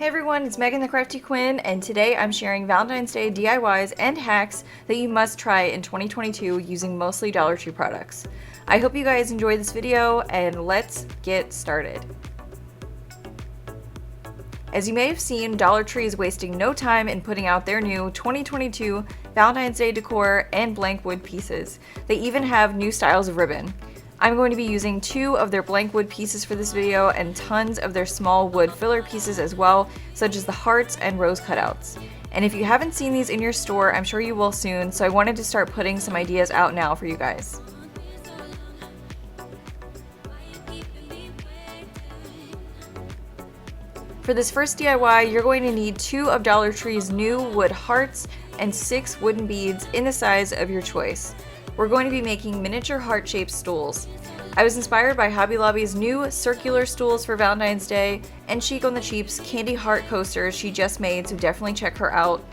Hey everyone, it's Megan the Crafty Quinn, and today I'm sharing Valentine's Day DIYs and hacks that you must try in 2022 using mostly Dollar Tree products. I hope you guys enjoy this video, and let's get started. As you may have seen, Dollar Tree is wasting no time in putting out their new 2022 Valentine's Day decor and blank wood pieces. They even have new styles of ribbon. I'm going to be using 2 of their blank wood pieces for this video and tons of their small wood filler pieces as well, such as the hearts and rose cutouts. And if you haven't seen these in your store, I'm sure you will soon, so I wanted to start putting some ideas out now for you guys. For this first DIY, you're going to need 2 of Dollar Tree's new wood hearts and 6 wooden beads in the size of your choice. We're going to be making miniature heart-shaped stools. I was inspired by Hobby Lobby's new circular stools for Valentine's Day and Chic on the Cheap's candy heart coasters she just made, so definitely check her out.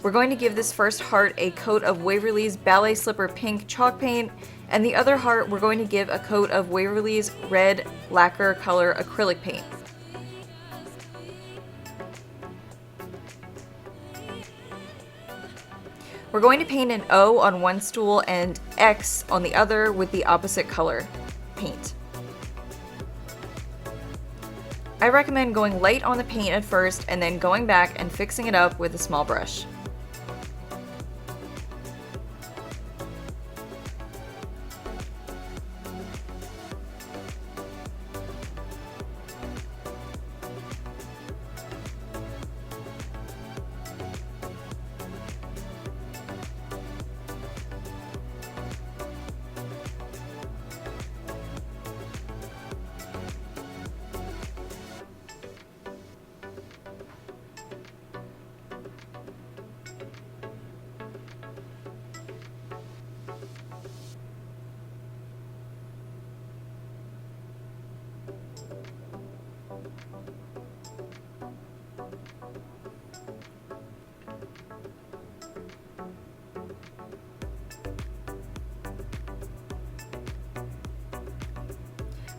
We're going to give this first heart a coat of Waverly's Ballet Slipper Pink chalk paint, and the other heart we're going to give a coat of Waverly's Red Lacquer Color acrylic paint. We're going to paint an O on one stool and X on the other with the opposite color paint. I recommend going light on the paint at first and then going back and fixing it up with a small brush.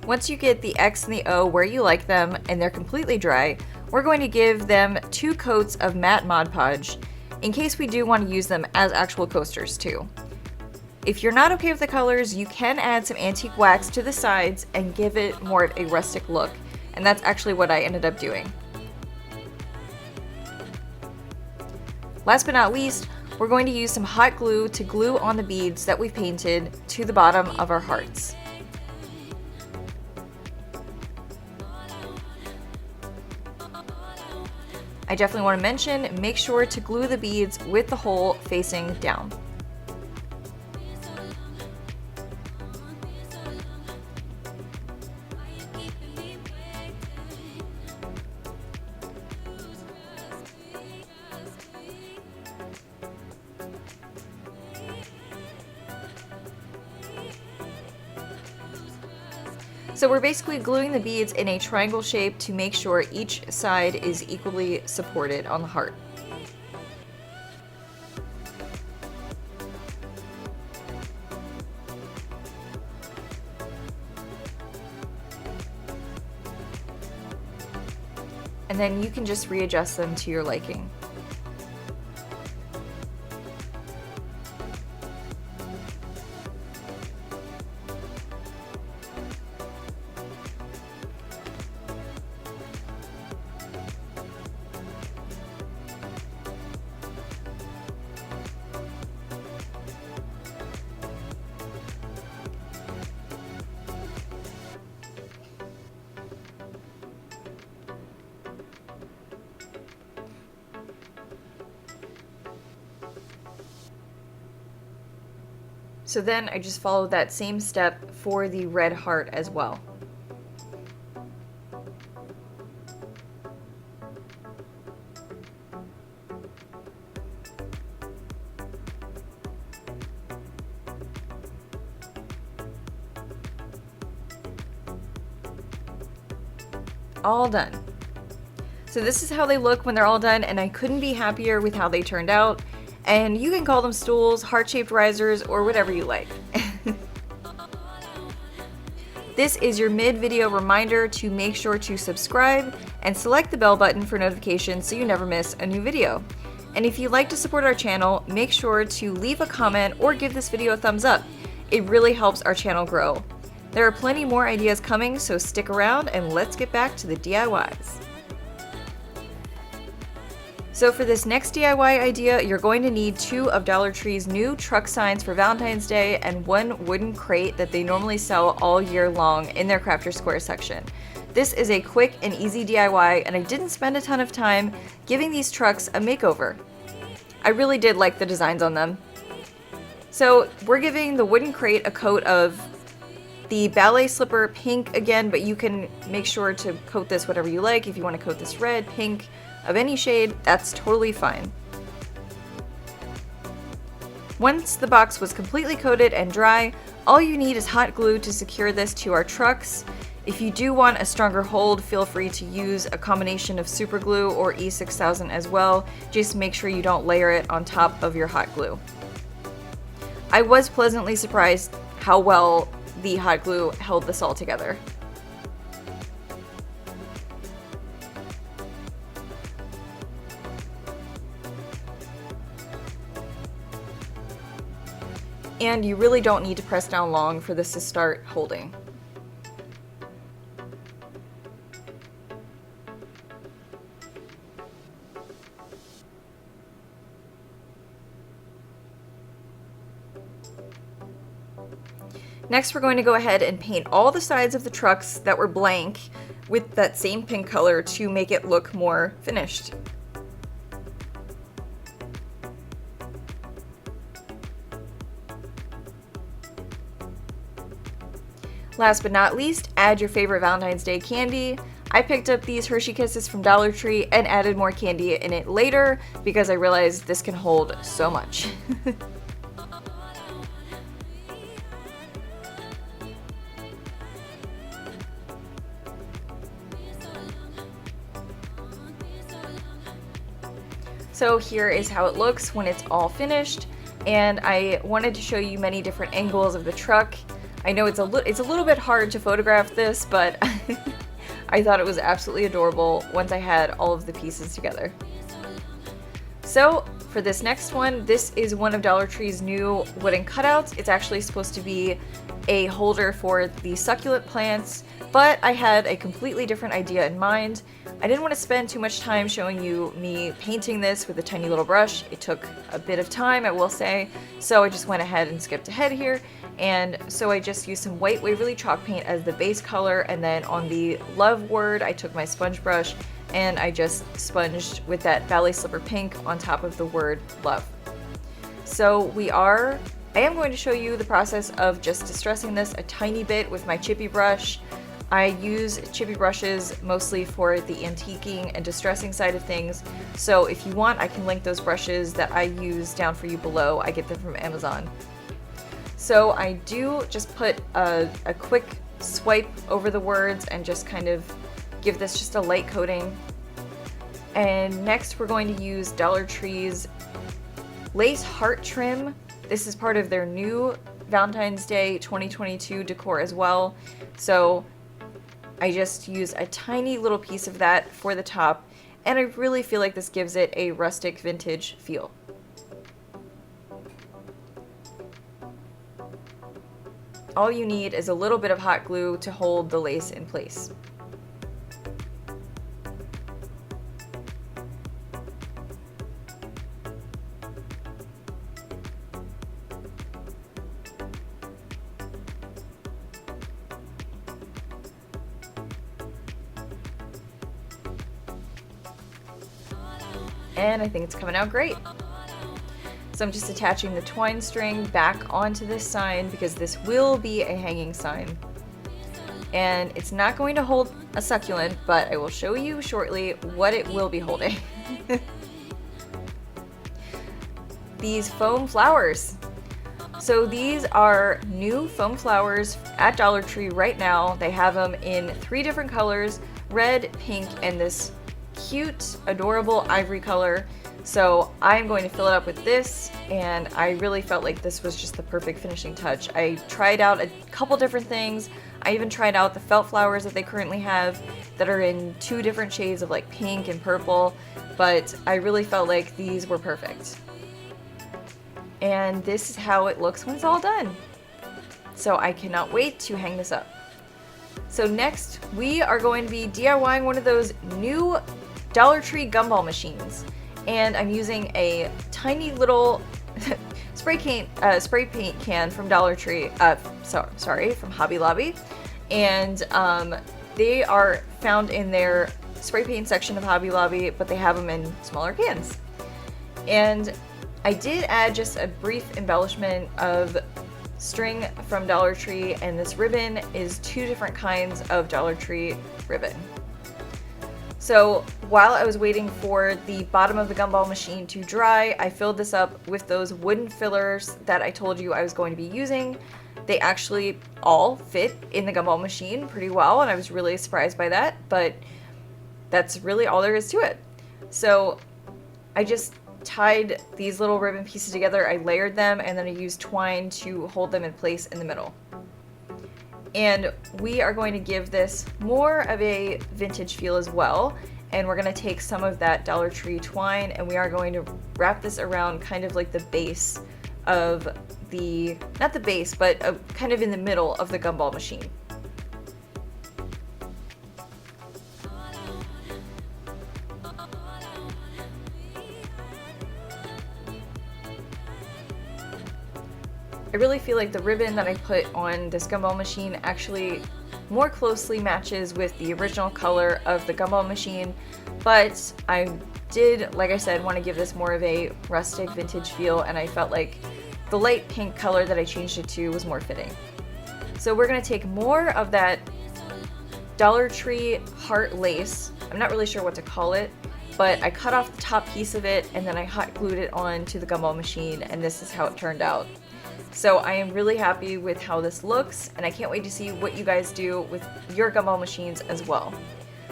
Once you get the X and the O where you like them and they're completely dry, we're going to give them 2 coats of matte Mod Podge, in case we do want to use them as actual coasters too. If you're not okay with the colors, you can add some antique wax to the sides and give it more of a rustic look, and that's actually what I ended up doing. Last but not least, we're going to use some hot glue to glue on the beads that we've painted to the bottom of our hearts. I definitely want to mention, make sure to glue the beads with the hole facing down. So we're basically gluing the beads in a triangle shape to make sure each side is equally supported on the heart. And then you can just readjust them to your liking. So then I just followed that same step for the red heart as well. All done. So this is how they look when they're all done, and I couldn't be happier with how they turned out. And you can call them stools, heart-shaped risers, or whatever you like. This is your mid-video reminder to make sure to subscribe and select the bell button for notifications so you never miss a new video. And if you'd like to support our channel, make sure to leave a comment or give this video a thumbs up. It really helps our channel grow. There are plenty more ideas coming, so stick around and let's get back to the DIYs. So for this next DIY idea, you're going to need 2 of Dollar Tree's new truck signs for Valentine's Day and 1 wooden crate that they normally sell all year long in their Crafter Square section. This is a quick and easy DIY, and I didn't spend a ton of time giving these trucks a makeover. I really did like the designs on them. So we're giving the wooden crate a coat of the ballet slipper pink again, but you can make sure to coat this whatever you like. If you want to coat this red, pink, of any shade, that's totally fine. Once the box was completely coated and dry, all you need is hot glue to secure this to our trucks. If you do want a stronger hold, feel free to use a combination of super glue or E6000 as well. Just make sure you don't layer it on top of your hot glue. I was pleasantly surprised how well the hot glue held this all together. And you really don't need to press down long for this to start holding. Next, we're going to go ahead and paint all the sides of the trucks that were blank with that same pink color to make it look more finished. Last but not least, add your favorite Valentine's Day candy. I picked up these Hershey Kisses from Dollar Tree and added more candy in it later because I realized this can hold so much. So here is how it looks when it's all finished, and I wanted to show you many different angles of the truck. I know it's a little bit hard to photograph this, but I thought it was absolutely adorable once I had all of the pieces together. So for this next one, this is one of Dollar Tree's new wooden cutouts. It's actually supposed to be a holder for the succulent plants, but I had a completely different idea in mind. I didn't want to spend too much time showing you me painting this with a tiny little brush. It took a bit of time, I will say, so I just went ahead and skipped ahead here. And so I just used some white Waverly chalk paint as the base color, and then on the love word, I took my sponge brush and I just sponged with that ballet slipper pink on top of the word love. So I am going to show you the process of just distressing this a tiny bit with my chippy brush. I use chippy brushes mostly for the antiquing and distressing side of things, so if you want, I can link those brushes that I use down for you below. I get them from Amazon. So I do just put a quick swipe over the words and just kind of give this just a light coating. And next we're going to use Dollar Tree's lace heart trim. This is part of their new Valentine's Day 2022 decor as well. So I just use a tiny little piece of that for the top, and I really feel like this gives it a rustic vintage feel. All you need is a little bit of hot glue to hold the lace in place. And I think it's coming out great. So I'm just attaching the twine string back onto this sign because this will be a hanging sign. And it's not going to hold a succulent, but I will show you shortly what it will be holding. These foam flowers. So these are new foam flowers at Dollar Tree right now. They have them in 3 different colors: red, pink, and this cute, adorable ivory color. So I'm going to fill it up with this, and I really felt like this was just the perfect finishing touch. I tried out a couple different things. I even tried out the felt flowers that they currently have that are in 2 different shades of like pink and purple, but I really felt like these were perfect. And this is how it looks when it's all done. So I cannot wait to hang this up. So next, we are going to be DIYing one of those new Dollar Tree gumball machines. And I'm using a tiny little spray paint can from Dollar Tree, from Hobby Lobby. And they are found in their spray paint section of Hobby Lobby, but they have them in smaller cans. And I did add just a brief embellishment of string from Dollar Tree, and this ribbon is 2 different kinds of Dollar Tree ribbon. So while I was waiting for the bottom of the gumball machine to dry, I filled this up with those wooden fillers that I told you I was going to be using. They actually all fit in the gumball machine pretty well, and I was really surprised by that, but that's really all there is to it. So I just tied these little ribbon pieces together, I layered them, and then I used twine to hold them in place in the middle. And we are going to give this more of a vintage feel as well. And we're going to take some of that Dollar Tree twine, and we are going to wrap this around kind of like the base of the, not the base, but kind of in the middle of the gumball machine. I really feel like the ribbon that I put on this gumball machine actually more closely matches with the original color of the gumball machine, but I did, like I said, want to give this more of a rustic vintage feel, and I felt like the light pink color that I changed it to was more fitting. So we're going to take more of that Dollar Tree heart lace, I'm not really sure what to call it, but I cut off the top piece of it and then I hot glued it on to the gumball machine, and this is how it turned out. So I am really happy with how this looks, and I can't wait to see what you guys do with your gumball machines as well.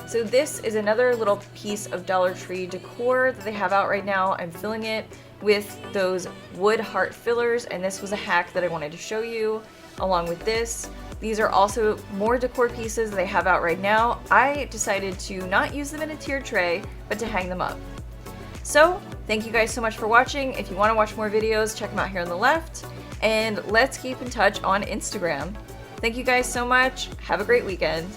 So this is another little piece of Dollar Tree decor that they have out right now. I'm filling it with those wood heart fillers, and this was a hack that I wanted to show you along with this. These are also more decor pieces they have out right now. I decided to not use them in a tiered tray, but to hang them up. So thank you guys so much for watching. If you want to watch more videos, check them out here on the left. And let's keep in touch on Instagram. Thank you guys so much. Have a great weekend.